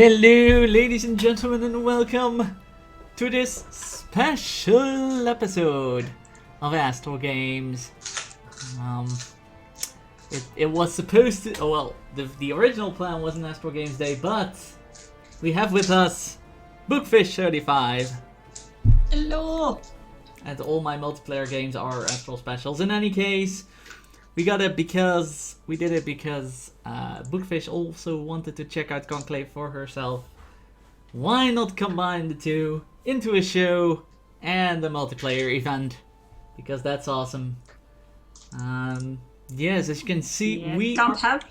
Hello, ladies and gentlemen, and welcome to this special episode of Astral Games. It was supposed to, the original plan was an Astral Games Day, but we have with us Bookfish35. Hello! And all my multiplayer games are Astral Specials. In any case, we did it because Bookfish also wanted to check out Conclave for herself. Why not combine the two into a show and a multiplayer event? Because that's awesome. Yes, as you can see, we can't have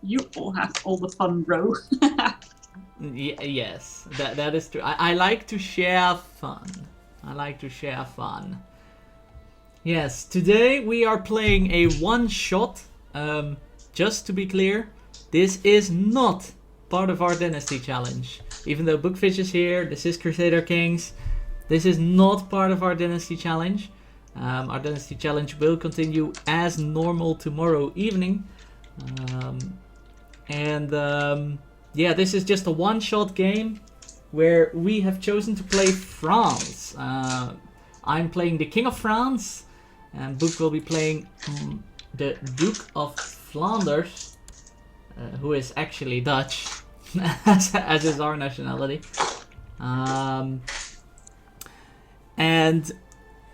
you all have all the fun, bro. Yes, that is true. I like to share fun. Yes, today we are playing a one-shot. Just to be clear, this is not part of our Dynasty Challenge. Even though Bookfish is here, this is Crusader Kings. This is not part of our Dynasty Challenge. Our Dynasty Challenge will continue as normal tomorrow evening. Yeah, this is just a one-shot game where we have chosen to play France. I'm playing the King of France, and Book will be playing the Duke of Flanders, who is actually Dutch, as is our nationality. And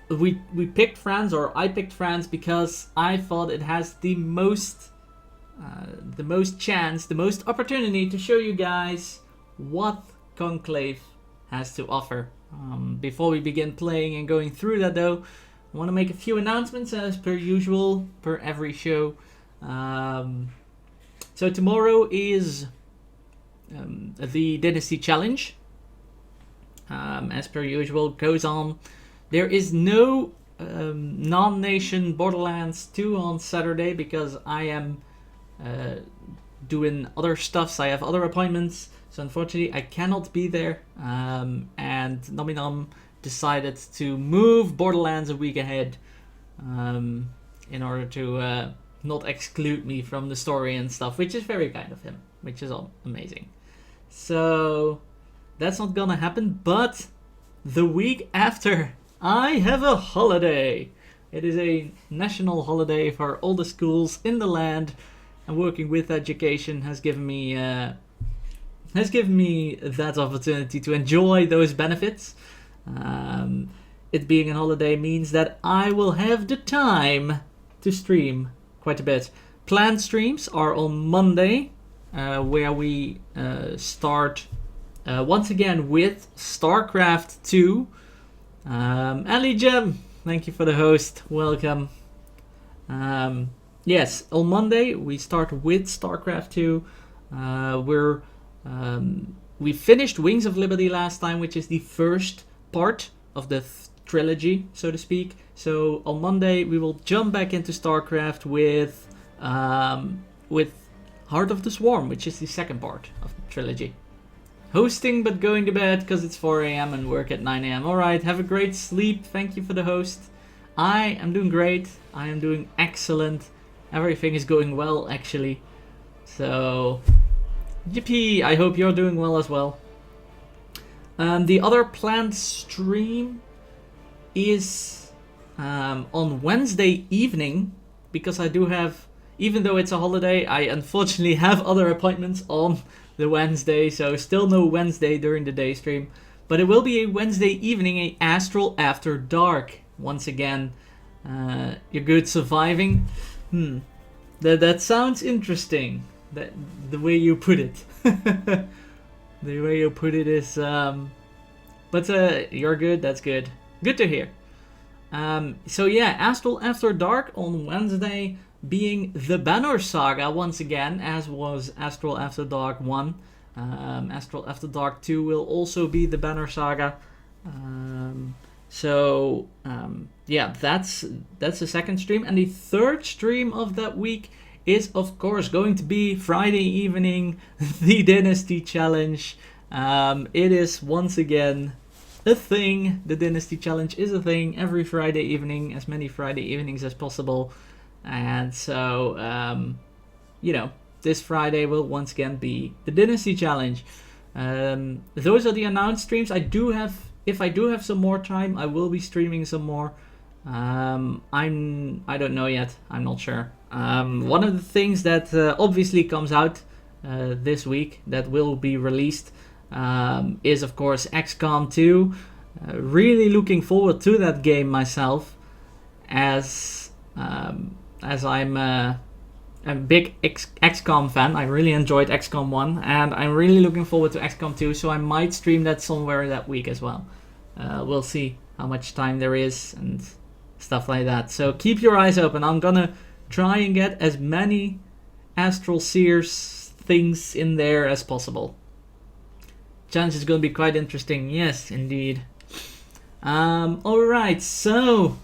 we picked France, or I picked France, because I thought it has the most chance, the most opportunity to show you guys what Conclave has to offer. Before we begin playing and going through that though, I want to make a few announcements as per usual, per every show. So tomorrow is the Dynasty Challenge. As per usual, goes on. There is no non-nation Borderlands 2 on Saturday because I am doing other stuff, so I have other appointments. So unfortunately I cannot be there, and Nominam decided to move Borderlands a week ahead in order to not exclude me from the story and stuff, which is very kind of him, which is amazing. So that's not gonna happen, but the week after I have a holiday. It is a national holiday for all the schools in the land, and working with education has given me that opportunity to enjoy those benefits. It being a holiday means that I will have the time to stream quite a bit. Planned streams are on Monday, where we start once again with StarCraft 2. Ali Gem, thank you for the host, welcome. Yes, on Monday we start with StarCraft 2. We finished Wings of Liberty last time, which is the first part of the trilogy, so to speak. So on Monday we will jump back into StarCraft with Heart of the Swarm, which is the second part of the trilogy. Hosting but going to bed because it's 4 a.m. and work at 9 a.m. Alright, have a great sleep. Thank you for the host. I am doing great. I am doing excellent. Everything is going well, actually. So, yippee! I hope you're doing well as well. The other planned stream is on Wednesday evening, because I do have, even though it's a holiday, I unfortunately have other appointments on the Wednesday, so still no Wednesday during the day stream. But it will be a Wednesday evening, a Astral After Dark. Once again, you're good surviving. That sounds interesting. The way you put it. The way you put it is, but you're good. That's good. Good to hear. So yeah, Astral After Dark on Wednesday, being the Banner Saga once again, as was Astral After Dark 1. Astral After Dark 2 will also be the Banner Saga. Yeah, that's the second stream. And the third stream of that week is, of course, going to be Friday evening, the Dynasty Challenge. It is once again a thing. The Dynasty Challenge is a thing every Friday evening, as many Friday evenings as possible. And so, this Friday will once again be the Dynasty Challenge. Those are the announced streams. If I do have some more time, I will be streaming some more. I don't know yet. I'm not sure. One of the things that obviously comes out this week that will be released is of course XCOM 2. Really looking forward to that game myself, as I'm a big XCOM fan. I really enjoyed XCOM 1, and I'm really looking forward to XCOM 2, so I might stream that somewhere that week as well. We'll see how much time there is and stuff like that. So keep your eyes open. I'm gonna try and get as many Astral Seers things in there as possible. Challenge is gonna be quite interesting. Yes, indeed. Alright, so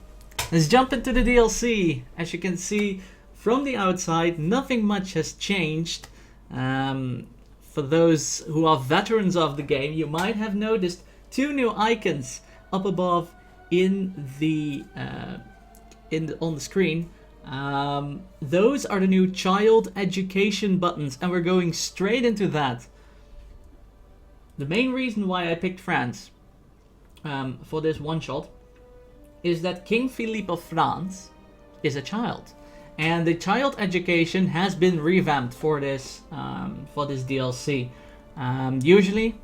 let's jump into the DLC. As you can see from the outside, nothing much has changed. For those who are veterans of the game, you might have noticed 2 new icons up above on the screen. Those are the new child education buttons, and we're going straight into that. The main reason why I picked France for this one shot is that King Philippe of France is a child, and the child education has been revamped for this DLC. Usually,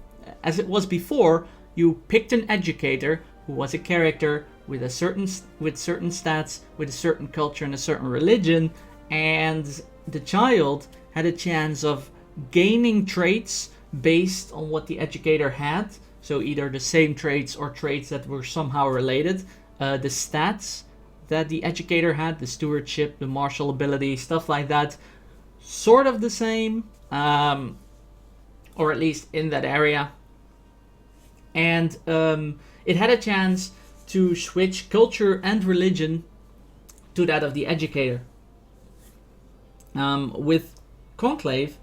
as it was before, you picked an educator who was a character with certain stats, with a certain culture and a certain religion, and the child had a chance of gaining traits based on what the educator had. So either the same traits or traits that were somehow related. The stats that the educator had, the stewardship, the martial ability, stuff like that, sort of the same, or at least in that area. And it had a chance to switch culture and religion to that of the educator. With Conclave,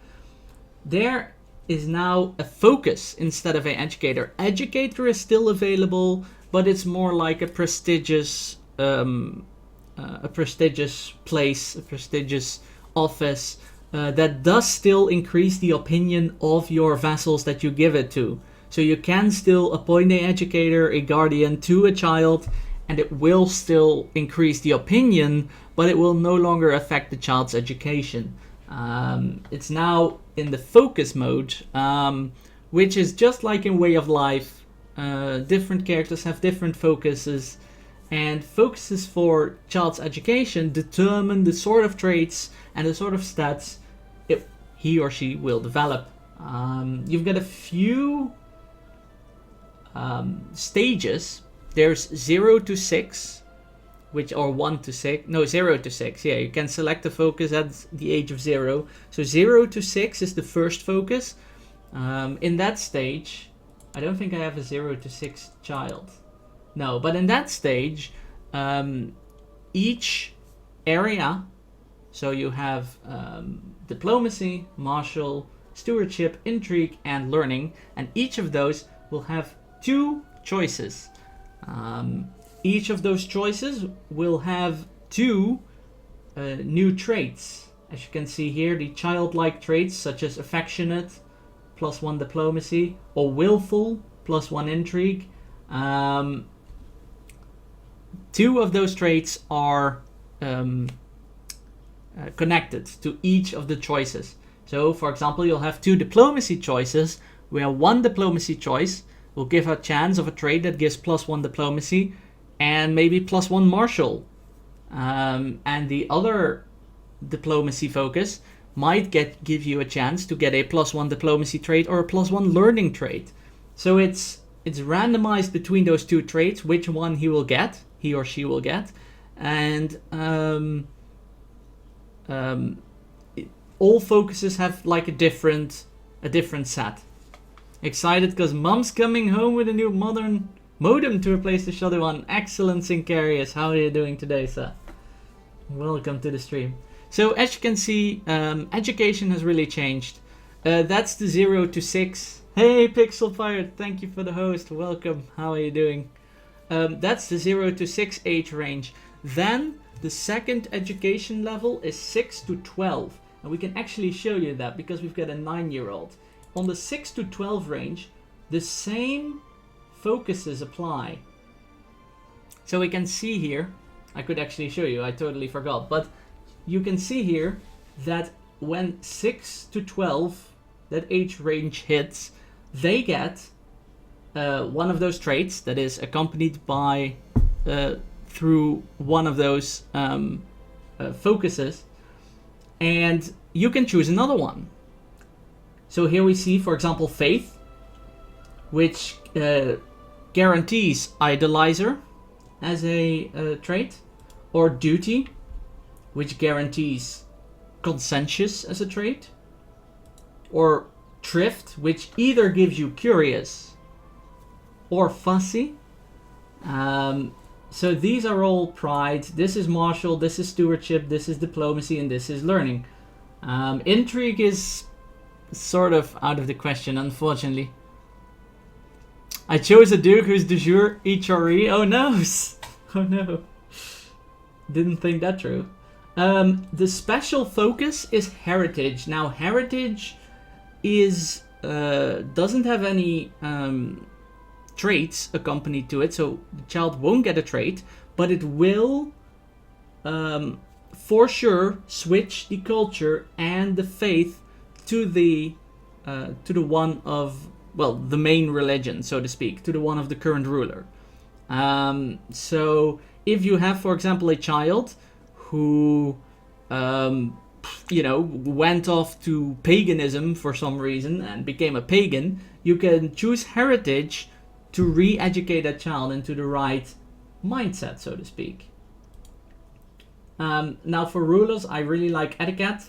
there is now a focus instead of an educator. Educator is still available, but it's more like a prestigious place, a prestigious office that does still increase the opinion of your vassals that you give it to. So you can still appoint an educator, a guardian to a child, and it will still increase the opinion, but it will no longer affect the child's education. It's now in the focus mode, which is just like in Way of Life. Different characters have different focuses, and focuses for child's education determine the sort of traits and the sort of stats he or she will develop. You've got a few stages. There's 0 to 6, or 1 to 6. No, 0 to 6. Yeah, you can select the focus at the age of 0. So 0 to 6 is the first focus. In that stage, I don't think I have a 0 to 6 child. No, but in that stage, each area, so you have diplomacy, martial, stewardship, intrigue, and learning, and each of those will have 2 choices. Each of those choices will have 2 new traits. As you can see here, the childlike traits such as affectionate, +1 diplomacy, or willful, +1 intrigue. 2 of those traits are connected to each of the choices. So, for example, you'll have 2 diplomacy choices, where 1 diplomacy choice will give a chance of a trait that gives +1 diplomacy and maybe +1 martial. And the other diplomacy focus might give you a chance to get a +1 diplomacy trait or a +1 learning trait. So it's randomized between those 2 traits, which one he or she will get. And all focuses have like a different set. Excited because Mom's coming home with a new modern modem to replace the shoddy one. Excellent, Sincarius. How are you doing today, sir? Welcome to the stream. So as you can see, education has really changed. That's the 0 to 6. Hey, Pixel Pirate, thank you for the host. Welcome. How are you doing? That's the 0 to 6 age range. Then the second education level is 6 to 12. And we can actually show you that because we've got a 9-year-old. on the 6 to 12 range, the same focuses apply. So we can see here, I could actually show you, I totally forgot, but you can see here that when 6 to 12, that age range hits, they get one of those traits that is accompanied by through one of those focuses, and you can choose another one. So here we see, for example, faith, which guarantees idolizer as a trait, or duty, which guarantees conscientious as a trait, or thrift, which either gives you curious or fussy. So these are all pride. This is martial, this is stewardship, this is diplomacy, and this is learning. Intrigue is sort of out of the question, unfortunately. I chose a Duke who's de jure HRE. Oh no! Oh no. Didn't think that through. The special focus is heritage. Now heritage is doesn't have any traits accompanied to it, so the child won't get a trait, but it will for sure switch the culture and the faith to the one of, well, the main religion, so to speak, to the one of the current ruler. So if you have, for example, a child who went off to paganism for some reason and became a pagan, you can choose heritage to re-educate that child into the right mindset, so to speak. Now for rulers, I really like etiquette,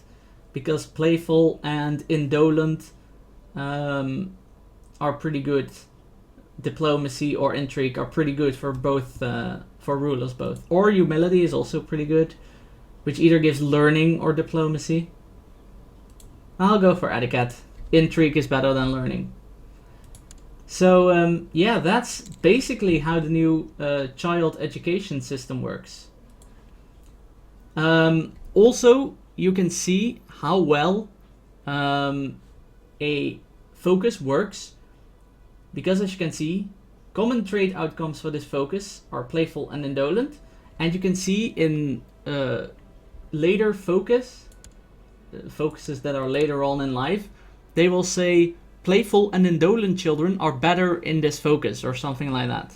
because playful and indolent are pretty good. Diplomacy or intrigue are pretty good for both, for rulers both. Or humility is also pretty good, which either gives learning or diplomacy. I'll go for etiquette. Intrigue is better than learning. So yeah, that's basically how the new child education system works. Also, you can see how well a focus works, because as you can see, common trait outcomes for this focus are playful and indolent, and you can see in later focuses that are later on in life, they will say playful and indolent children are better in this focus, or something like that.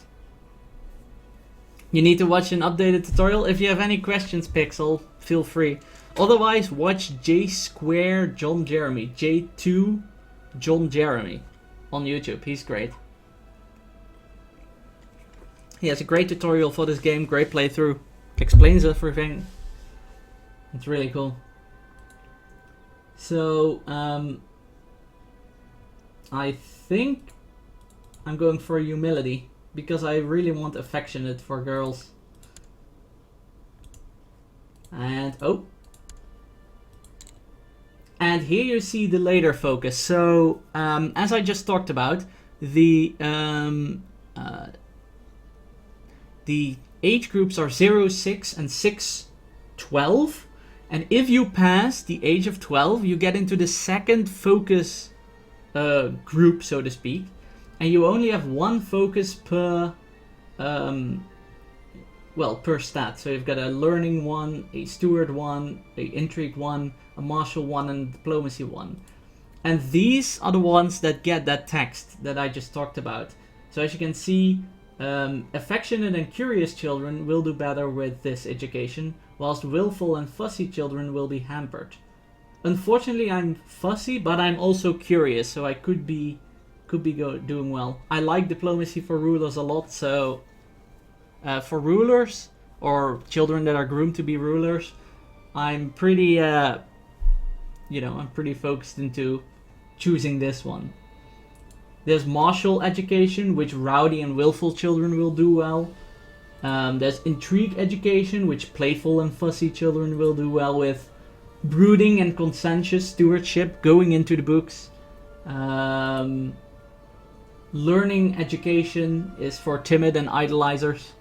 You need to watch an updated tutorial. If you have any questions, Pixel, feel free. Otherwise, watch J Square John Jeremy, J2 John Jeremy on YouTube. He's great. He has a great tutorial for this game, great playthrough, explains everything. It's really cool. So, I think I'm going for humility, because I really want affectionate for girls. And, oh. And here you see the later focus. So, as I just talked about, the age groups are 0, 6, and 6, 12. And if you pass the age of 12, you get into the second focus group, so to speak. And you only have one focus per, per stat. So you've got a learning one, a steward one, a intrigue one, a martial one, and a diplomacy one. And these are the ones that get that text that I just talked about. So as you can see, affectionate and curious children will do better with this education, whilst willful and fussy children will be hampered. Unfortunately, I'm fussy, but I'm also curious, so I could be doing well. I like diplomacy for rulers a lot, so for rulers or children that are groomed to be rulers, I'm pretty I'm pretty focused into choosing this one. There's martial education, which rowdy and willful children will do well. There's intrigue education, which playful and fussy children will do well with. Brooding and conscientious stewardship, going into the books. Learning education is for timid and idolizers.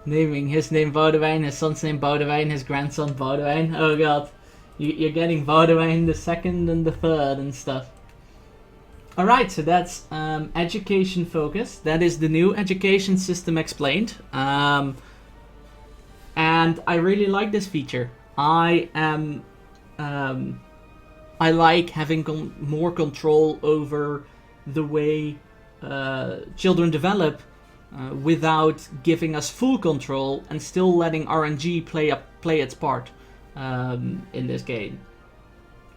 Naming his name Boudewijn, his son's name Boudewijn, his grandson Boudewijn. Oh god. You're getting Vaudouin the second and the third and stuff. Alright, so that's education focus. That is the new education system explained. And I really like this feature. I like having more control over the way children develop without giving us full control and still letting RNG play its part in this game,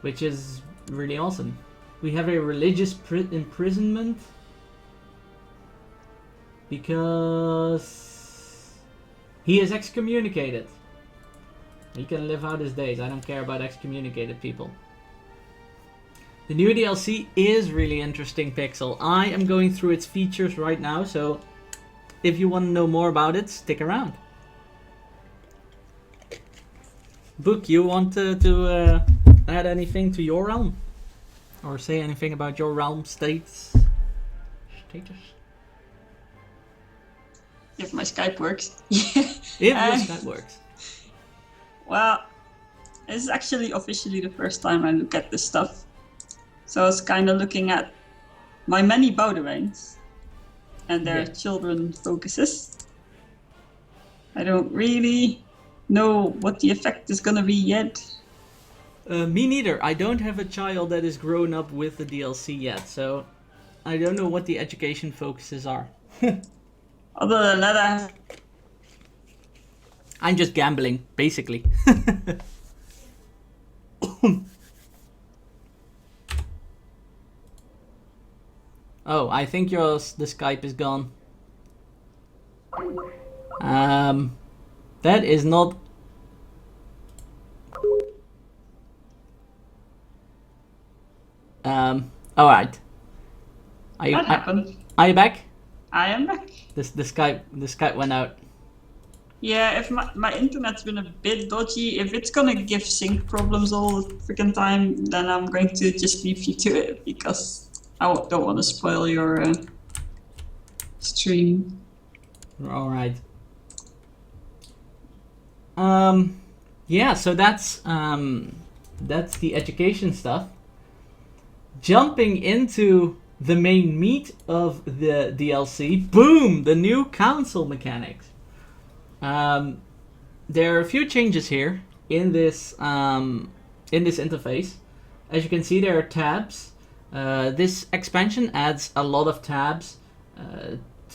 which is really awesome. We have a religious imprisonment because he is excommunicated. He can live out his days. I don't care about excommunicated people. The new DLC is really interesting, Pixel. I am going through its features right now, so if you want to know more about it, stick around. Book, you want to add anything to your realm? Or say anything about your realm status? If my Skype works. If your Skype works. Well, this is actually officially the first time I look at this stuff. So I was kind of looking at my many Baudouins and their children focuses. I don't really know what the effect is gonna be yet. Me neither. I don't have a child that is grown up with the DLC yet, so I don't know what the education focuses are. Other than that, I'm just gambling, basically. Oh, I think the Skype is gone. That is not... Alright. that happened. Are you back? I am back. The Skype went out. Yeah, if my internet's been a bit dodgy, if it's gonna give sync problems all the freaking time, then I'm going to just leave you to it because I don't want to spoil your stream. Alright. Yeah, so that's the education stuff. Jumping into the main meat of the DLC, boom! The new council mechanics. There are a few changes here in this interface. As you can see, there are tabs. This expansion adds a lot of tabs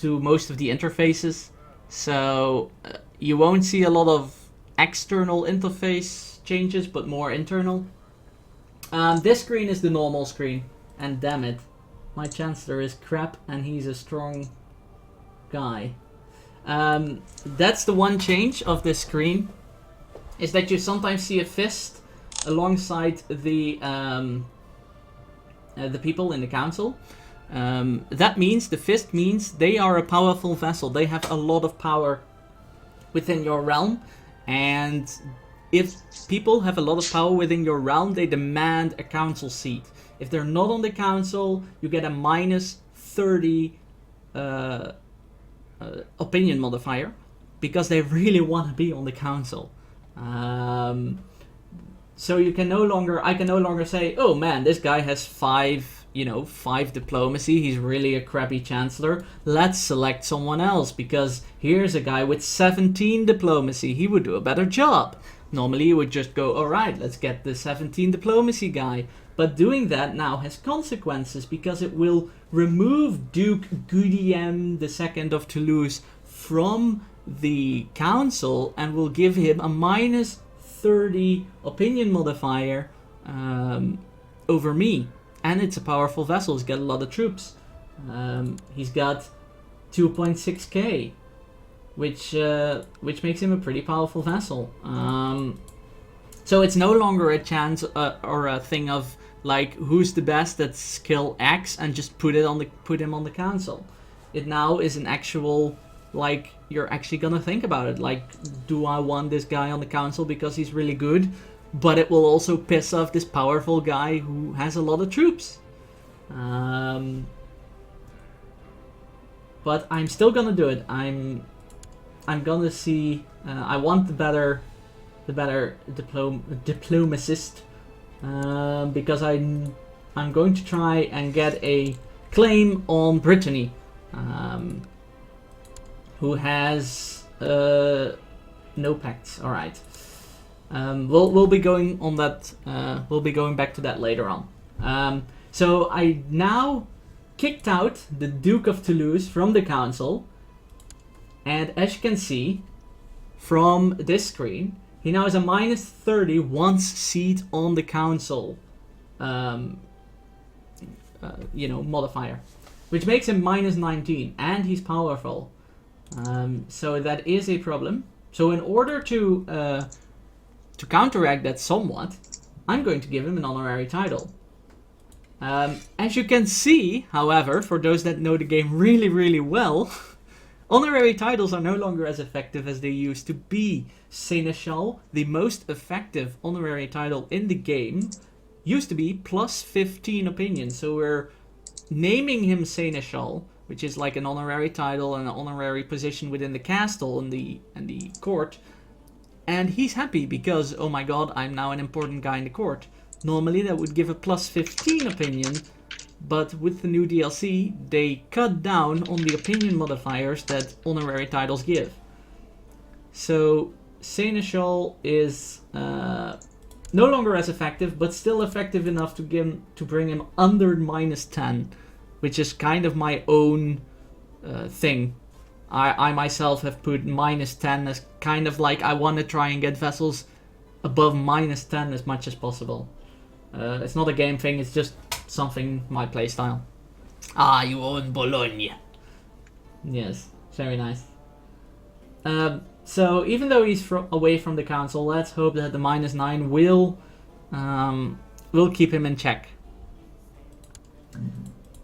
to most of the interfaces, so you won't see a lot of external interface changes, but more internal. This screen is the normal screen, and damn it, my Chancellor is crap and he's a strong guy. That's the one change of this screen, is that you sometimes see a fist alongside the people in the council. That means, the fist means they are a powerful vessel. They have a lot of power within your realm, and if people have a lot of power within your realm, they demand a council seat. If they're not on the council, you get a minus 30 opinion modifier, because they really want to be on the council. So I can no longer say, oh man, this guy has 5 diplomacy, he's really a crappy chancellor, let's select someone else, because here's a guy with 17 diplomacy, he would do a better job. Normally you would just go, alright, let's get the 17 diplomacy guy. But doing that now has consequences, because it will remove Duke Guillaume II of Toulouse from the council and will give him a minus 30 opinion modifier over me. And it's a powerful vessel, he's got a lot of troops. He's got 2.6k, which makes him a pretty powerful vessel. So it's no longer a chance or a thing of like who's the best at skill X and just put him on the council. It now is an actual, like, you're actually gonna think about it. Like, do I want this guy on the council because he's really good, but it will also piss off this powerful guy who has a lot of troops. But I'm still gonna do it. I'm gonna see. I want the better diplomatist because I'm going to try and get a claim on Brittany, who has no pacts. All right. We'll be going on that. We'll be going back to that later on. So I now kicked out the Duke of Toulouse from the council, and as you can see from this screen, he now has a minus 30 once seat on the council, modifier, which makes him minus 19, and he's powerful. So that is a problem. So in order to counteract that somewhat, I'm going to give him an honorary title. As you can see, however, for those that know the game really, really well, honorary titles are no longer as effective as they used to be. Seneschal, the most effective honorary title in the game, used to be plus 15 opinion. So we're naming him Seneschal, which is like an honorary title and an honorary position within the castle and the court. And he's happy because, oh my god, I'm now an important guy in the court. Normally that would give a plus 15 opinion, but with the new DLC, they cut down on the opinion modifiers that honorary titles give. So Seneschal is no longer as effective, but still effective enough to bring him under minus 10, which is kind of my own thing. I myself have put minus 10 as kind of like I want to try and get vessels above minus 10 as much as possible. It's not a game thing, it's just something my playstyle. Ah, you own Bologna. Yes, very nice. So even though he's away from the council, let's hope that the minus 9 will keep him in check.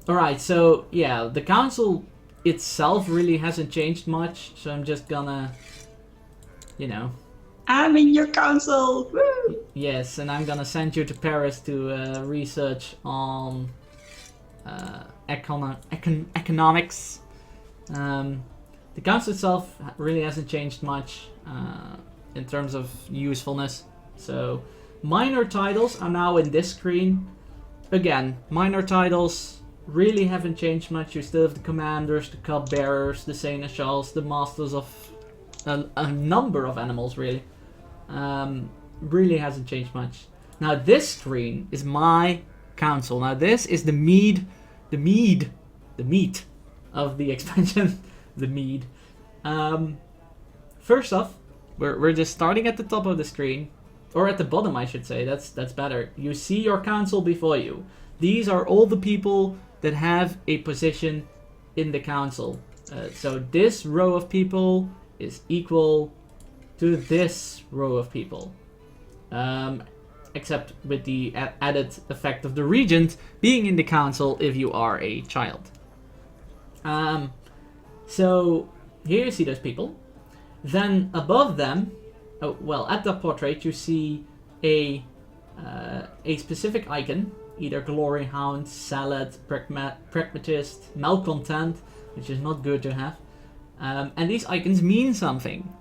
Alright, so yeah, the council itself really hasn't changed much, so I'm just gonna, I'm in your council! Woo! Yes, and I'm gonna send you to Paris to research on economics. The council itself really hasn't changed much in terms of usefulness. So minor titles are now in this screen. Again, minor titles really haven't changed much. You still have the commanders, the cupbearers, the seneschals, the masters of a number of animals, really. Really hasn't changed much. Now this screen is my council. Now this is the meat of the expansion. The mead. First off, we're just starting at the top of the screen, or at the bottom, I should say. That's better. You see your council before you. These are all the people that have a position in the council. So this row of people is equal to this row of people, except with the added effect of the regent being in the council if you are a child. So here you see those people. Then above them, at the portrait you see a specific icon, either glory hound, salad, pragmatist, malcontent, which is not good to have. And these icons mean something.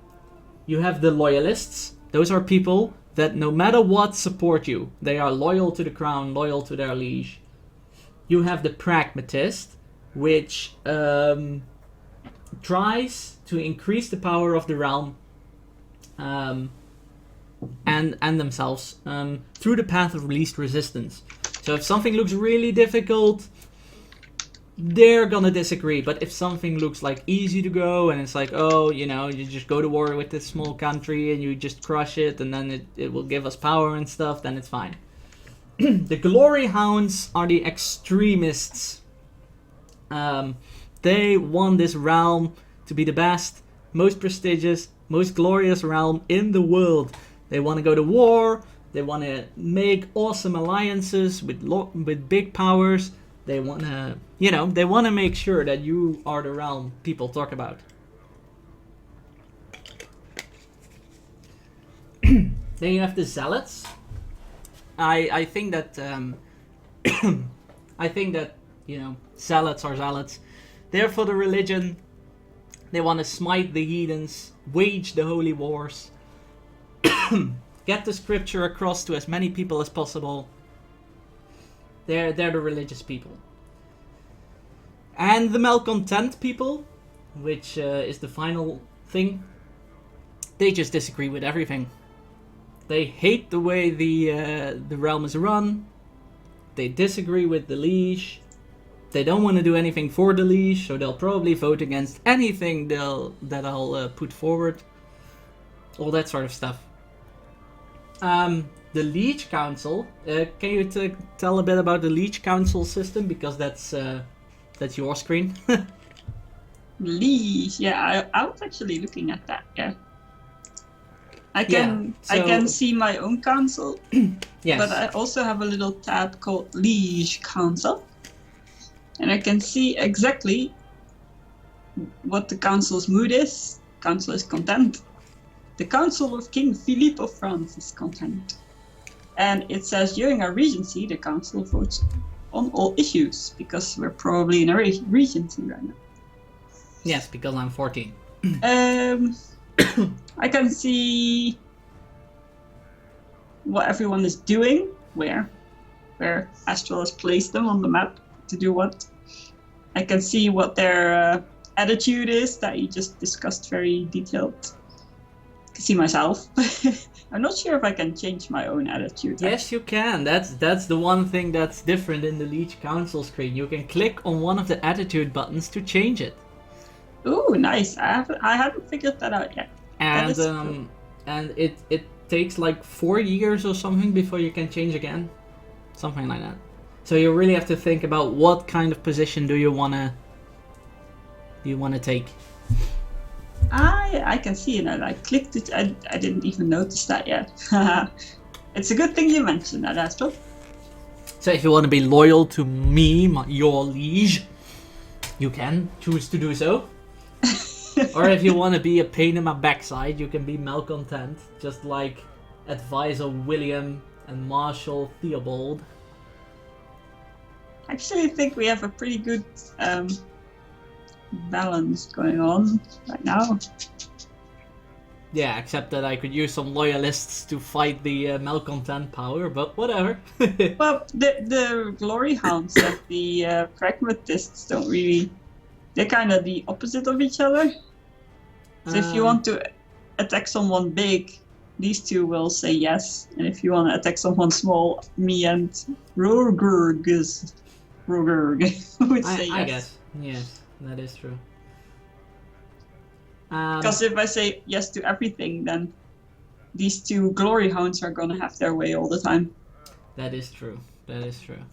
You have the loyalists. Those are people that no matter what support you. They are loyal to the crown, loyal to their liege. You have the pragmatist, which tries to increase the power of the realm and themselves through the path of least resistance. So if something looks really difficult, they're gonna disagree. But if something looks like easy to go and it's like, oh, you just go to war with this small country and you just crush it and then it will give us power and stuff, then it's fine. The glory hounds are the extremists. They want this realm to be the best, most prestigious, most glorious realm in the world. They want to go to war. They want to make awesome alliances with big powers. They want to, they want to make sure that you are the realm people talk about. Then you have the zealots. I think that zealots are zealots. They're for the religion. They want to smite the heathens, wage the holy wars. get the scripture across to as many people as possible. They're the religious people. And the malcontent people, which is the final thing, they just disagree with everything. They hate the way the realm is run. They disagree with the liege. They don't want to do anything for the liege, so they'll probably vote against anything that I'll put forward. All that sort of stuff. The liege council. Can you tell a bit about the liege council system, because that's your screen. Liege, yeah, I was actually looking at that. Yeah, I can see my own council. Yes. But I also have a little tab called Liege Council, and I can see exactly what the council's mood is. Council is content. The council of King Philippe of France is content. And it says during our regency, the council votes on all issues, because we're probably in a regency right now. Yes, because I'm 14. I can see what everyone is doing, where Astral has placed them on the map to do what. I can see what their attitude is, that you just discussed very detailed. I can see myself. I'm not sure if I can change my own attitude. Yes, you can. That's the one thing that's different in the Liege Council screen. You can click on one of the attitude buttons to change it. Ooh, nice. I haven't figured that out yet. And cool. And it takes like 4 years or something before you can change again. Something like that. So you really have to think about what kind of position do you wanna take. I can see it, and I clicked it. I didn't even notice that yet. It's a good thing you mentioned that, Astral. So if you want to be loyal to me, your liege, you can choose to do so. Or if you want to be a pain in my backside, you can be malcontent, just like Advisor William and Marshal Theobald. I actually think we have a pretty good balance going on right now. Yeah, except that I could use some loyalists to fight the malcontent power, but whatever. Well, the glory hounds and the pragmatists don't really... They're kind of the opposite of each other. So if you want to attack someone big, these two will say yes. And if you want to attack someone small, me and Rogerg would say yes. I guess, yes, that is true. Because if I say yes to everything, then these two glory hounds are gonna have their way all the time. That is true. That is true.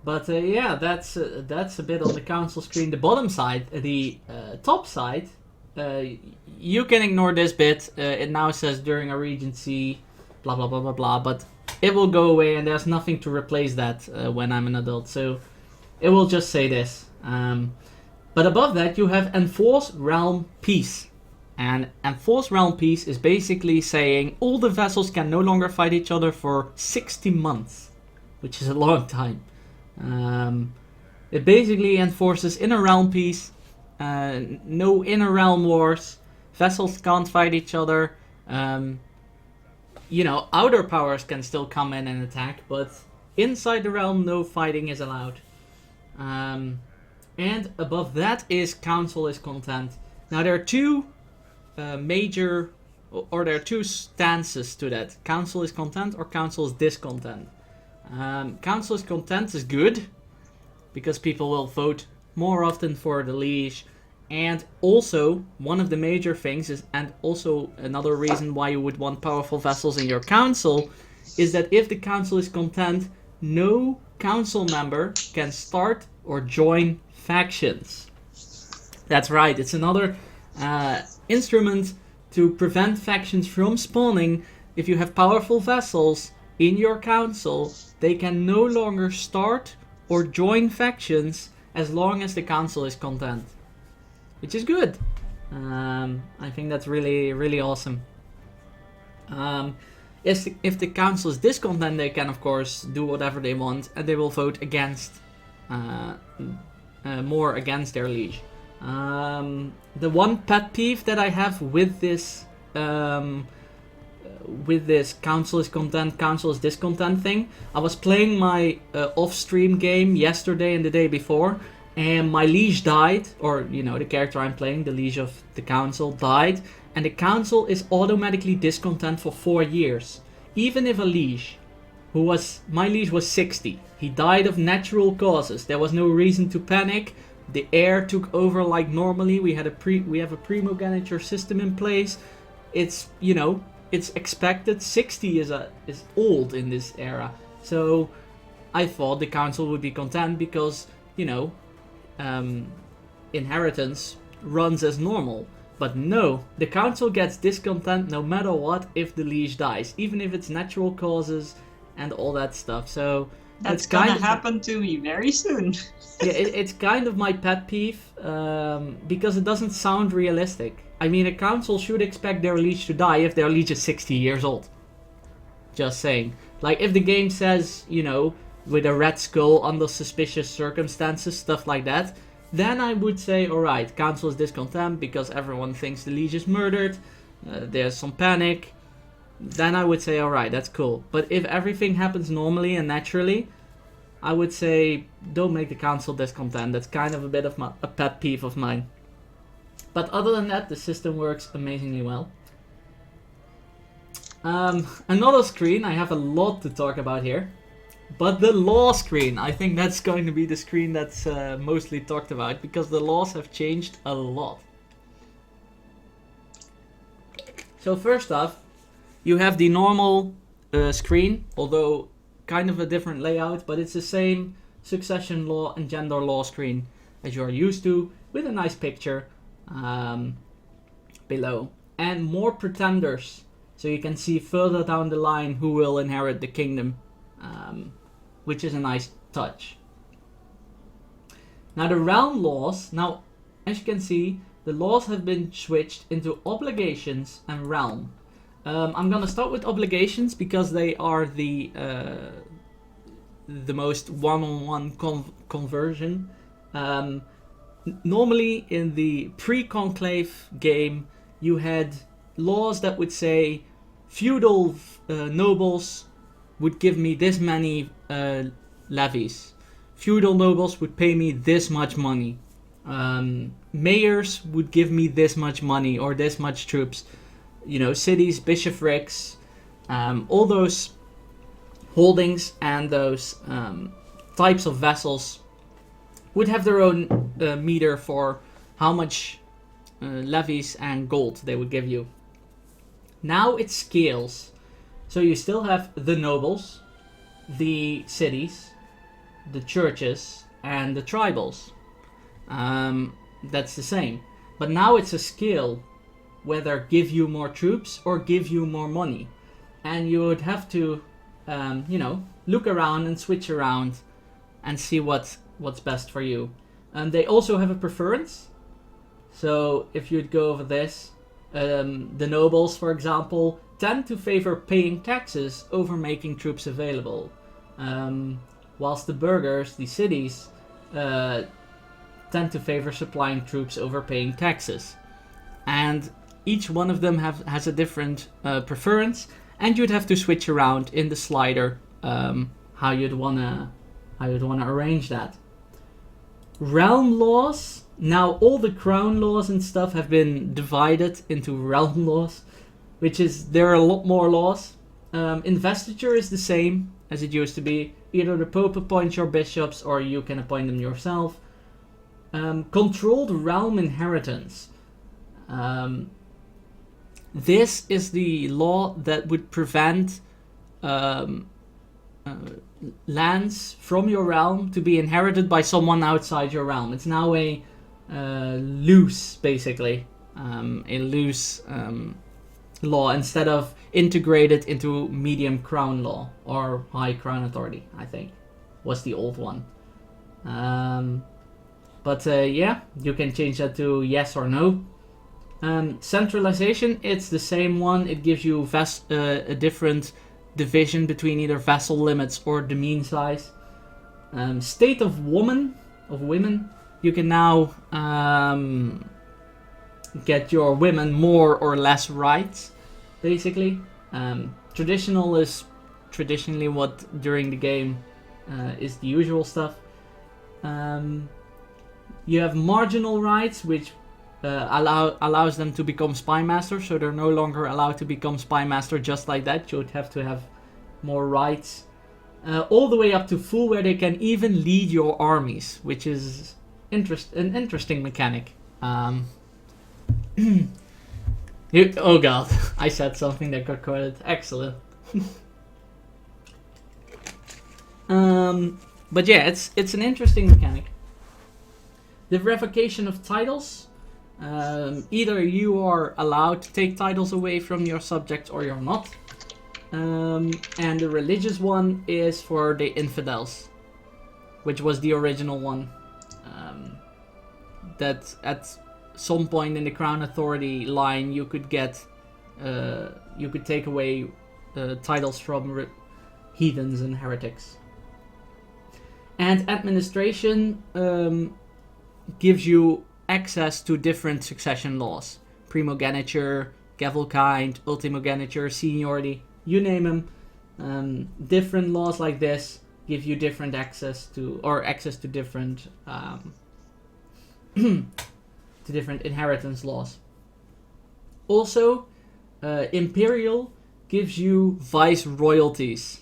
But yeah, that's a bit on the council screen. The bottom side, the top side, you can ignore this bit. It now says during a regency, blah blah blah blah blah. But it will go away, and there's nothing to replace that when I'm an adult. So it will just say this. But above that, you have Enforced Realm Peace. And Enforced Realm Peace is basically saying all the vessels can no longer fight each other for 60 months, which is a long time. It basically enforces inner realm peace, no inner realm wars, vessels can't fight each other. Outer powers can still come in and attack, but inside the realm, no fighting is allowed. And above that is Council is content. Now there are two there are two stances to that. Council is content or Council is discontent. Council is content is good, because people will vote more often for the liege. And also, one of the major things is, and also another reason why you would want powerful vessels in your council, is that if the council is content, no council member can start or join factions. That's right, it's another instrument to prevent factions from spawning. If you have powerful vessels in your council, they can no longer start or join factions as long as the council is content. Which is good. I think that's really, really awesome. If the council is discontent, they can of course do whatever they want, and they will vote against, more against their liege. The one pet peeve that I have with this with this council is content, council is discontent thing. I was playing my off-stream game yesterday and the day before, and my liege died, or the character I'm playing, the liege of the council, died, and the council is automatically discontent for 4 years. Even if a liege, my liege was 60, he died of natural causes. There was no reason to panic. The heir took over like normally. We have a primogeniture system in place. It's it's expected. 60 is old in this era. So I thought the council would be content because inheritance runs as normal. But no, the council gets discontent no matter what if the liege dies, even if it's natural causes and all that stuff. So that's gonna happen to me very soon. Yeah, it's kind of my pet peeve, because it doesn't sound realistic. I mean, a council should expect their liege to die if their liege is 60 years old. Just saying. Like, if the game says, with a red skull under suspicious circumstances, stuff like that, then I would say, alright, council is discontent because everyone thinks the liege is murdered, there's some panic. Then I would say, alright, that's cool. But if everything happens normally and naturally, I would say, don't make the council discontent. That's kind of a bit of a pet peeve of mine. But other than that, the system works amazingly well. Another screen, I have a lot to talk about here. But the law screen, I think that's going to be the screen that's mostly talked about, because the laws have changed a lot. So first off, you have the normal screen, although kind of a different layout, but it's the same succession law and gender law screen as you're used to, with a nice picture below. And more pretenders, so you can see further down the line who will inherit the kingdom, which is a nice touch. Now the realm laws, as you can see, the laws have been switched into obligations and realm. I'm gonna start with obligations because they are the most one-on-one conversion. Normally in the pre-Conclave game, you had laws that would say feudal nobles would give me this many levies. Feudal nobles would pay me this much money. Mayors would give me this much money or this much troops. Cities, bishoprics, all those holdings and those types of vessels would have their own meter for how much levies and gold they would give you. Now it scales. So you still have the nobles, the cities, the churches, and the tribals. That's the same. But now it's a scale, whether give you more troops or give you more money. And you would have to, look around and switch around and see what's best for you. They also have a preference. So if you'd go over this, the nobles, for example, tend to favor paying taxes over making troops available. Whilst the burghers, the cities, tend to favor supplying troops over paying taxes. And each one of them has a different preference, and you'd have to switch around in the slider how you'd wanna arrange that. Realm laws. Now all the crown laws and stuff have been divided into realm laws, there are a lot more laws. Investiture is the same as it used to be. Either the Pope appoints your bishops or you can appoint them yourself. Controlled realm inheritance. This is the law that would prevent lands from your realm to be inherited by someone outside your realm. It's now a loose, basically, a loose law instead of integrated into medium crown law or high crown authority, I think was the old one. But you can change that to yes or no. Centralization, it's the same one. It gives you a different division between either vassal limits or domain size. State of women, you can now get your women more or less rights, basically. Traditional is traditionally what during the game is the usual stuff. You have marginal rights, which allows them to become spy master, so they're no longer allowed to become spy master just like that. You would have to have more rights. All the way up to full, where they can even lead your armies, which is an interesting mechanic. Oh god, I said something that got quoted. Excellent. But yeah, it's an interesting mechanic. The revocation of titles. Either you are allowed to take titles away from your subjects or you're not. And the religious one is for the infidels, which was the original one. That at some point in the Crown Authority line you could get, you could take away titles from heathens and heretics. And administration gives you access to different succession laws. Primogeniture, Gavelkind, Ultimogeniture, Seniority, you name them. Different laws like this give you different access to, or access to different to different inheritance laws. Also, Imperial gives you vice royalties,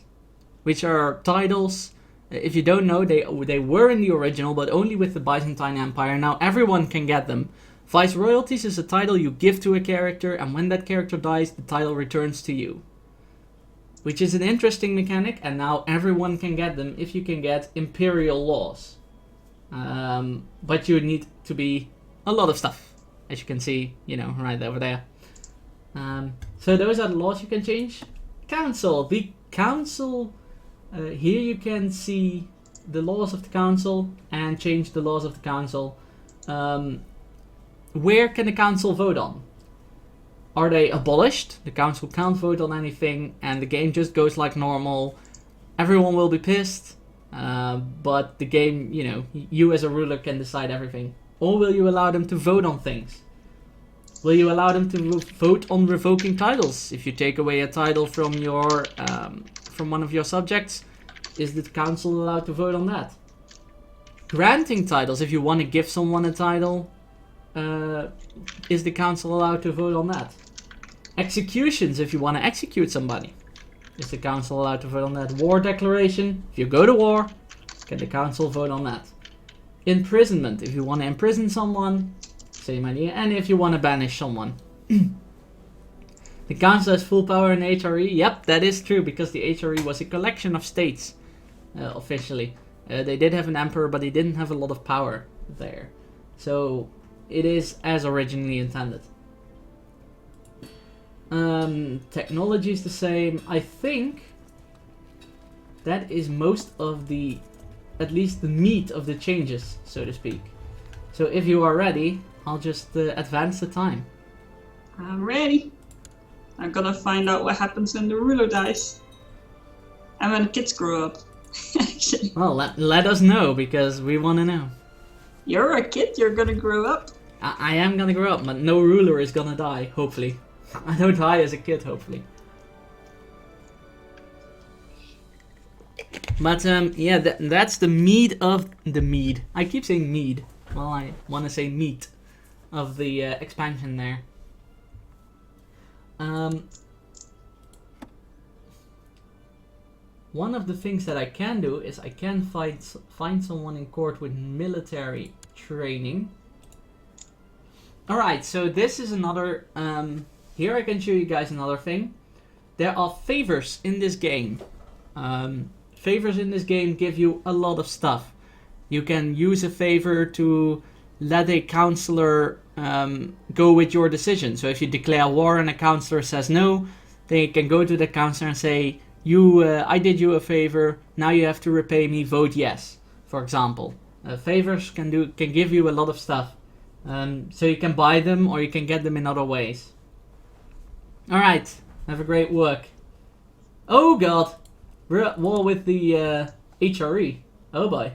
which are titles. If you don't know, they were in the original, but only with the Byzantine Empire. Now everyone can get them. Vice royalties is a title you give to a character, and when that character dies, the title returns to you. Which is an interesting mechanic, and now everyone can get them if you can get imperial laws. But you need to be a lot of stuff, as you can see, right over there. So those are the laws you can change. Council. The council, here you can see the laws of the council and change the laws of the council. Where can the council vote on? Are they abolished? The council can't vote on anything and the game just goes like normal. Everyone will be pissed, but the game, you as a ruler can decide everything. Or will you allow them to vote on things? Will you allow them to vote on revoking titles? If you take away a title from your from one of your subjects, is the council allowed to vote on that? Granting titles, if you want to give someone a title, is the council allowed to vote on that? Executions, if you want to execute somebody, is the council allowed to vote on that? War declaration, if you go to war, can the council vote on that? Imprisonment, if you want to imprison someone, same idea. And if you want to banish someone. The council has full power in HRE. Yep, that is true, because the HRE was a collection of states, officially. They did have an emperor, but he didn't have a lot of power there. So, it is as originally intended. Technology is the same. I think that is most of the, at least the meat of the changes, so to speak. So if you are ready, I'll just advance the time. I'm ready. I'm gonna find out what happens when the ruler dies. And when kids grow up. Actually. Well, let us know, because we want to know. You're a kid, you're gonna grow up. I am gonna grow up, but no ruler is gonna die, hopefully. I don't die as a kid, hopefully. But yeah, that's the meat of the mead. I keep saying mead. Well, I want to say meat of the expansion there. One of the things that I can do is I can find someone in court with military training. Alright, so this is another... here I can show you guys another thing. There are favors in this game. Favors in this game give you a lot of stuff. You can use a favor to let a counselor go with your decision. So if you declare war and a counselor says no, they can go to the counselor and say, I did you a favor, now you have to repay me, vote yes, for example. Favors can give you a lot of stuff. So you can buy them or you can get them in other ways. Alright, have a great work. Oh god, we're at war with the HRE. Oh boy.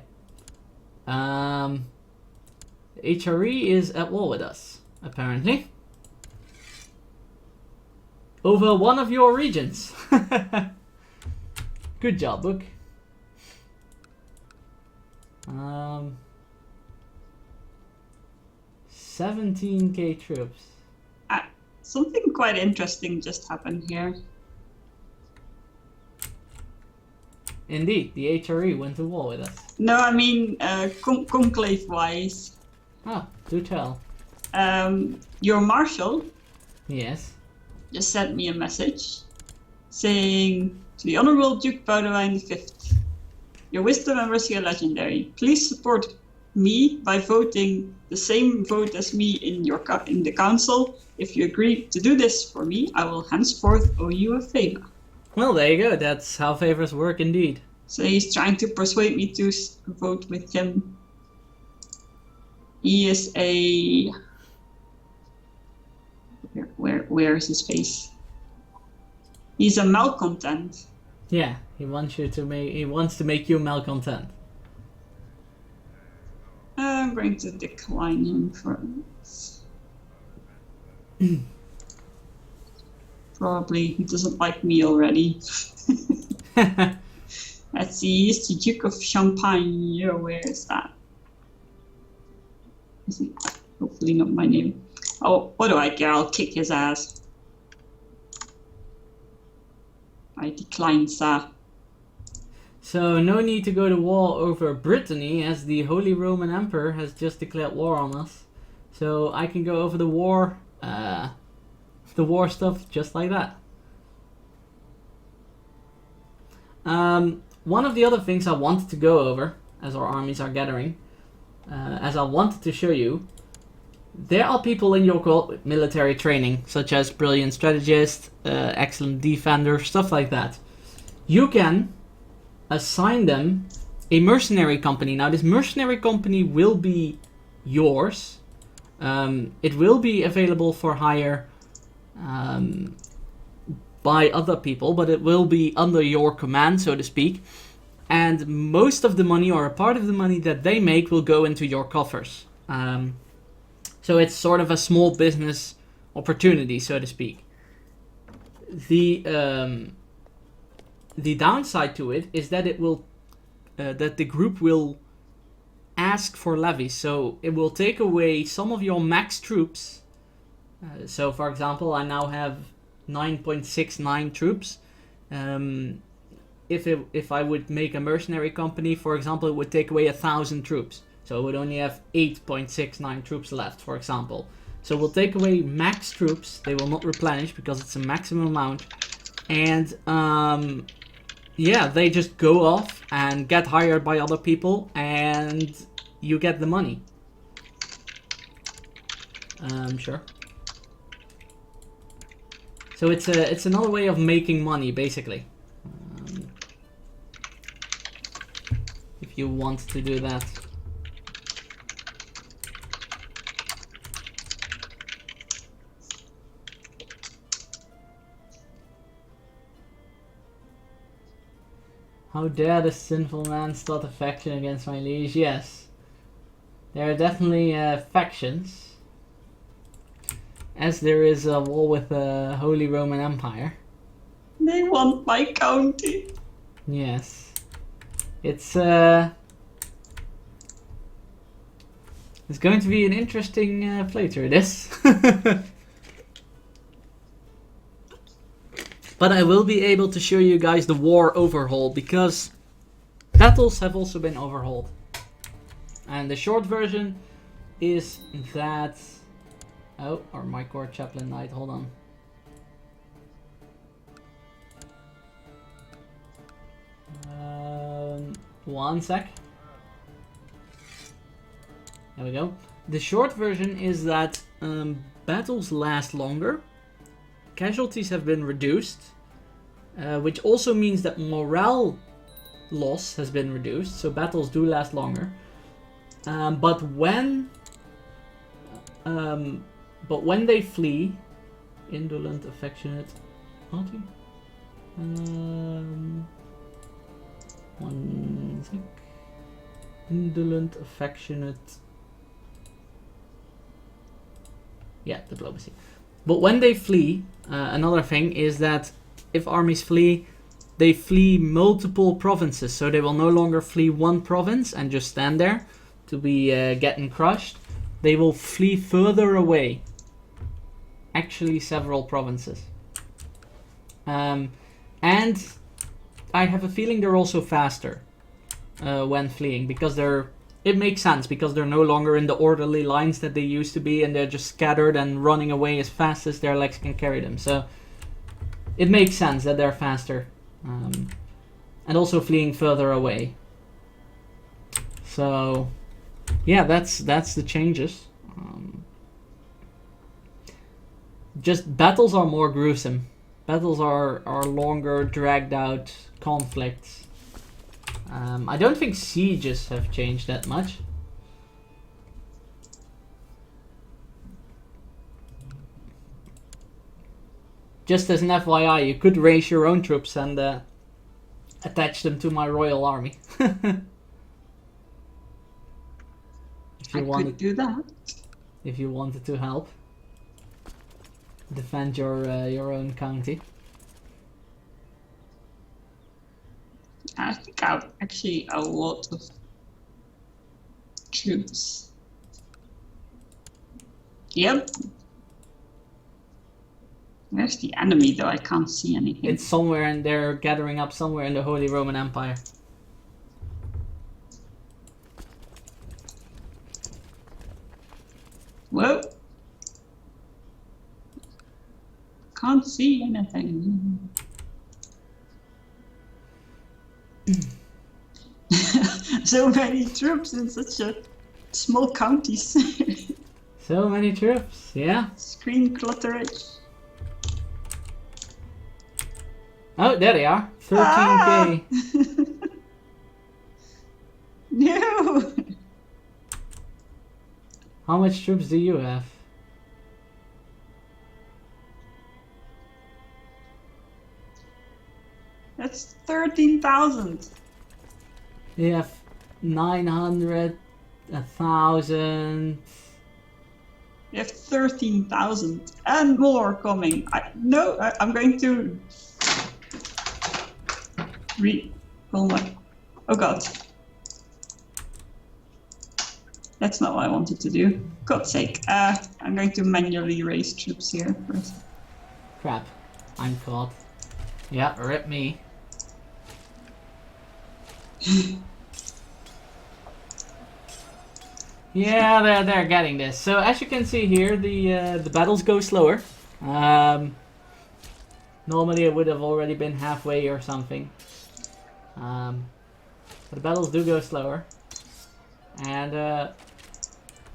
HRE is at war with us. apparently. Over one of your regions. Good job, Book. 17k troops. Something quite interesting just happened here. Indeed, the HRE went to war with us. No, I mean conclave-wise. Ah, do tell. Your marshal Yes. just sent me a message saying, to the Honorable Duke Boudewijn V, your wisdom and mercy are legendary. Please support me by voting the same vote as me in the council. If you agree to do this for me, I will henceforth owe you a favor. Well, there you go. That's how favors work indeed. So he's trying to persuade me to vote with him. He is a... Where is his face? He's a malcontent. Yeah, he wants to make you malcontent. I'm going to decline him for this. Probably he doesn't like me already. Let's see, he's the Duke of Champagne. Where is that? Is it? Hopefully not my name. Oh, what do I care? I'll kick his ass. I decline, sir. So no need to go to war over Brittany, as the Holy Roman Emperor has just declared war on us. So I can go over the war stuff just like that. One of the other things I wanted to go over as our armies are gathering, as I wanted to show you, there are people in your world with military training, such as brilliant strategist, excellent defender, stuff like that. You can assign them a mercenary company. Now this mercenary company will be yours. It will be available for hire by other people, but it will be under your command, so to speak. And most of the money, or a part of the money that they make, will go into your coffers. So it's sort of a small business opportunity, so to speak. The downside to it is that it will that the group will ask for levies. So it will take away some of your max troops. So for example, I now have 9.69 troops. If I would make a mercenary company, for example, it would take away 1,000 troops. So it would only have 8.69 troops left, for example. So we'll take away max troops. They will not replenish because it's a maximum amount. And yeah, they just go off and get hired by other people, and you get the money. Sure. So it's another way of making money, basically. If you want to do that. How dare the sinful man start a faction against my liege? Yes. There are definitely factions. As there is a war with the Holy Roman Empire. They want my county. Yes. It's going to be an interesting playthrough, this. But I will be able to show you guys the war overhaul, because battles have also been overhauled. And the short version is that... Oh, or my Court Chaplain Knight, hold on. One sec. There we go. The short version is that battles last longer. Casualties have been reduced, which also means that morale loss has been reduced, so battles do last longer. But when they flee, indolent, affectionate, naughty. One sec. Indolent, affectionate. Yeah, diplomacy. But when they flee, another thing is that if armies flee, they flee multiple provinces. So they will no longer flee one province and just stand there to be getting crushed. They will flee further away. Actually, several provinces. And I have a feeling they're also faster when fleeing, because it makes sense, because they're no longer in the orderly lines that they used to be, and they're just scattered and running away as fast as their legs can carry them. So it makes sense that they're faster, and also fleeing further away. So yeah, that's the changes. Just battles are more gruesome. Battles are longer, dragged out conflicts. I don't think sieges have changed that much. Just as an FYI, you could raise your own troops and attach them to my royal army. If you could do that. If you wanted to help defend your own county. I think I have actually a lot of troops. Yep. Where's the enemy though? I can't see anything. It's somewhere, and they're gathering up somewhere in the Holy Roman Empire. Whoa. Can't see anything. So many troops in such a small counties. So many troops, yeah. Screen clutterage. Oh, there they are. 13k. Ah! No! How much troops do you have? That's 13,000. You have 900, 1,000. You have 13,000 and more coming. I'm going to oh my, oh god. That's not what I wanted to do. God's sake. I'm going to manually raise troops here first. Crap. I'm caught. Yeah, rip me. Yeah, they're getting this. So as you can see here, the battles go slower. Normally it would have already been halfway or something. But the battles do go slower. And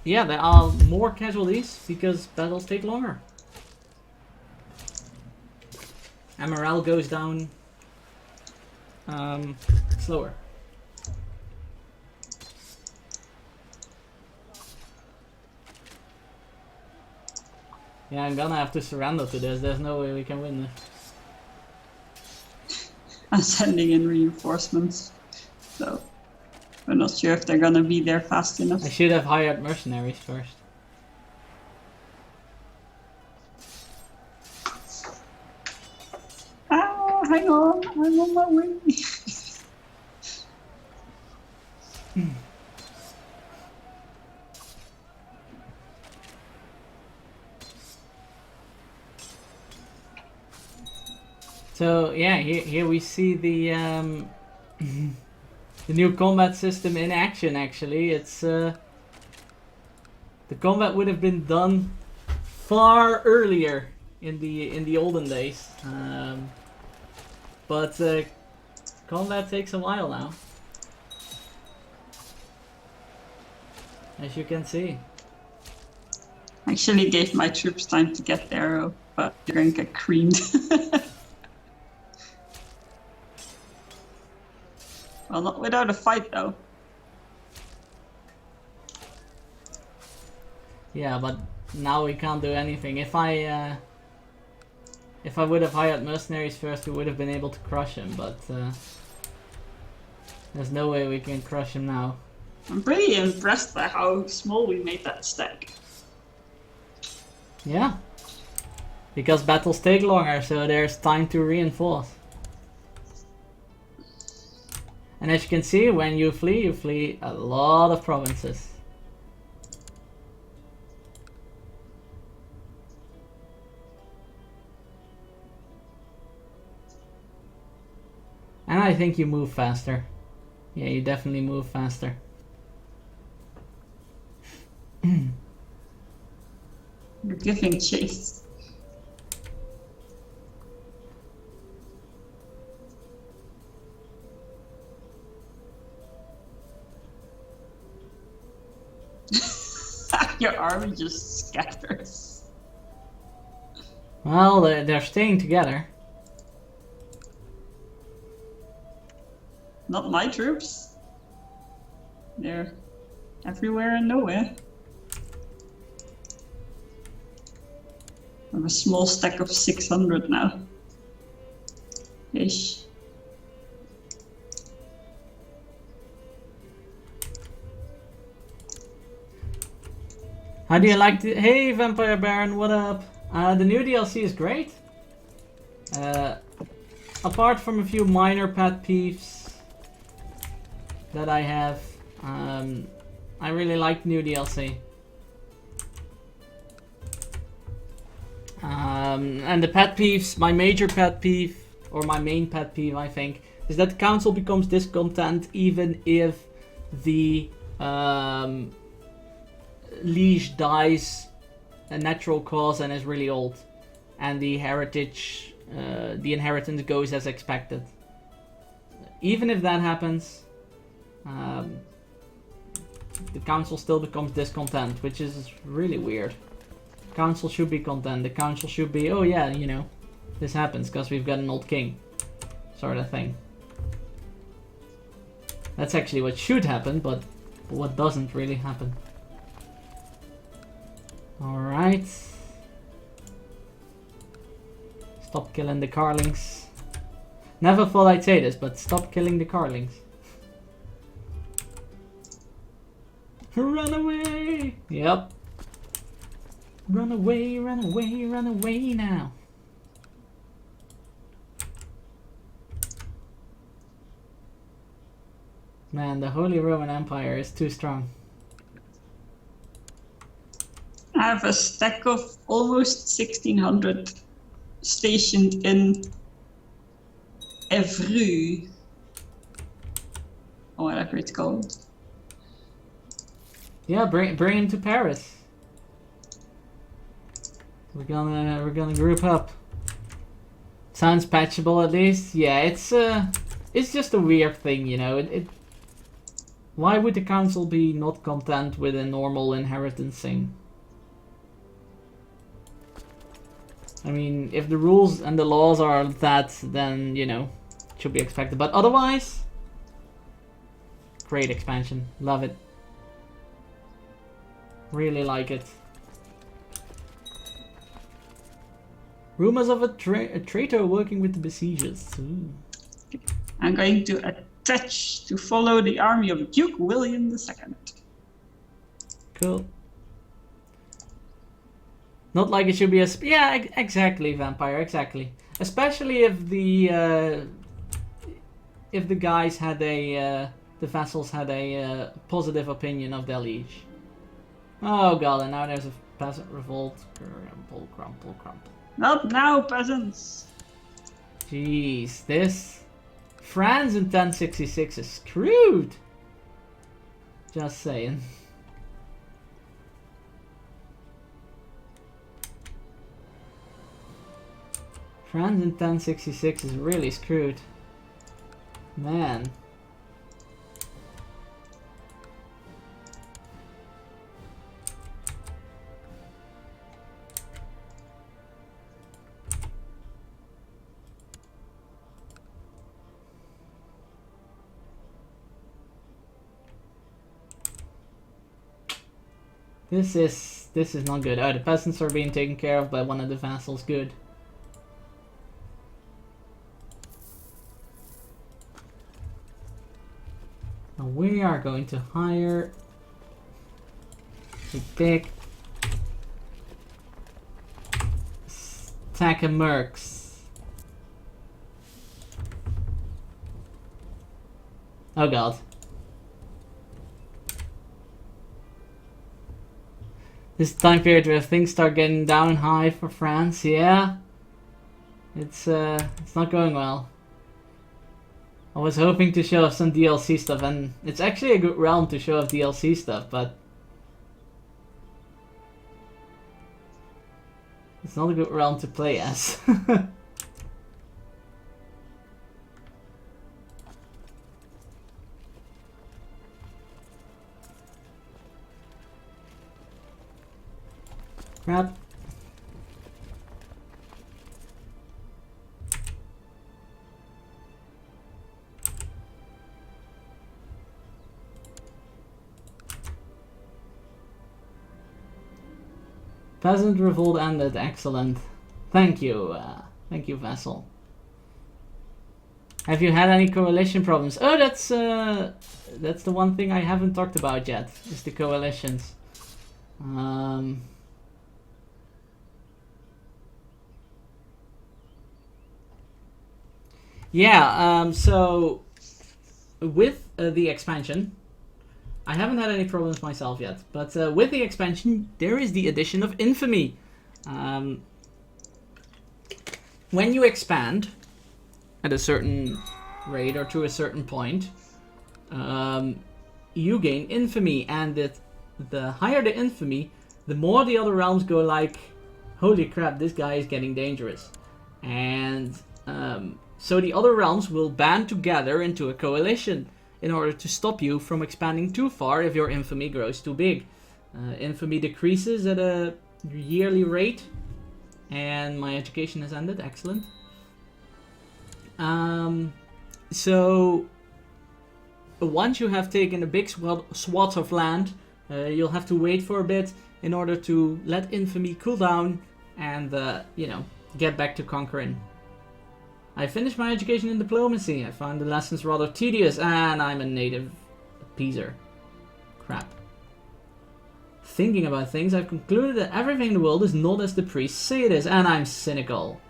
yeah, there are more casualties because battles take longer. And morale goes down slower. Yeah, I'm gonna have to surrender to this. There's no way we can win this. I'm sending in reinforcements, so I'm not sure if they're gonna be there fast enough. I should have hired mercenaries first. Ah, hang on, I'm on my way. So yeah, here we see the the new combat system in action. Actually, it's the combat would have been done far earlier in the olden days, but combat takes a while now, as you can see. Actually gave my troops time to get there, but they're going to get creamed. Well, not without a fight, though. Yeah, but now we can't do anything. If I would have hired mercenaries first, we would have been able to crush him, but there's no way we can crush him now. I'm pretty impressed by how small we made that stack. Yeah. Because battles take longer, so there's time to reinforce. And as you can see, when you flee a lot of provinces. And I think you move faster. Yeah, you definitely move faster. You're giving chase. Your army just scatters. Well, they're staying together. Not my troops. They're everywhere and nowhere. I have a small stack of 600 now. Ish. How do you like the... Hey, Vampire Baron, what up? The new DLC is great. Apart from a few minor pet peeves that I have, I really like new DLC. And the pet peeves, my major pet peeve, or my main pet peeve, I think, is that the council becomes discontent even if the liege dies a natural cause and is really old, and the heritage, the inheritance goes as expected. Even if that happens, the council still becomes discontent, which is really weird. Council should be content. The council should be, oh yeah, you know, this happens because we've got an old king, sort of thing. That's actually what should happen, but what doesn't really happen. Alright. Stop killing the carlings. Never thought I'd say this, but stop killing the carlings. Run away! Yep. Run away, run away, run away now. Man, the Holy Roman Empire is too strong. I have a stack of almost 1600 stationed in Evreux, or whatever it's called. Yeah, bring him to Paris. We're gonna group up. Sounds patchable at least. Yeah, it's just a weird thing, you know. Why would the council be not content with a normal inheritance thing? I mean, if the rules and the laws are that, then, you know, it should be expected. But otherwise, great expansion. Love it. Really like it. Rumors of a traitor working with the besiegers. Ooh. I'm going to attach to follow the army of Duke William II. Cool. Not like it should be a... Yeah, exactly, Vampire, exactly. Especially if the guys had a... the vassals had a positive opinion of their liege. Oh god, and now there's a peasant revolt. Crumple, crumple, crumple. Not now, peasants! Jeez, this... France in 1066 is screwed! Just saying. France in 1066 is really screwed. Man. This is not good. Oh, the peasants are being taken care of by one of the vassals. Good. Now we are going to hire a big attack a mercs. Oh god. This time period where things start getting down high for France, yeah. It's not going well. I was hoping to show off some DLC stuff, and it's actually a good realm to show off DLC stuff, but it's not a good realm to play as. Crap. Peasant revolt ended. Excellent. Thank you, Vassal. Have you had any coalition problems? Oh, that's the one thing I haven't talked about yet. Is the coalitions. Yeah. So with the expansion. I haven't had any problems myself yet, but with the expansion, there is the addition of infamy. When you expand at a certain rate or to a certain point, you gain infamy, and the higher the infamy, the more the other realms go like, holy crap, this guy is getting dangerous. And so the other realms will band together into a coalition in order to stop you from expanding too far if your infamy grows too big. Infamy decreases at a yearly rate, and my education has ended. Excellent. So once you have taken a big swath of land, you'll have to wait for a bit in order to let infamy cool down and you know, get back to conquering. I finished my education in diplomacy. I found the lessons rather tedious, and I'm a native appeaser. Crap. Thinking about things, I've concluded that everything in the world is not as the priests say it is, and I'm cynical.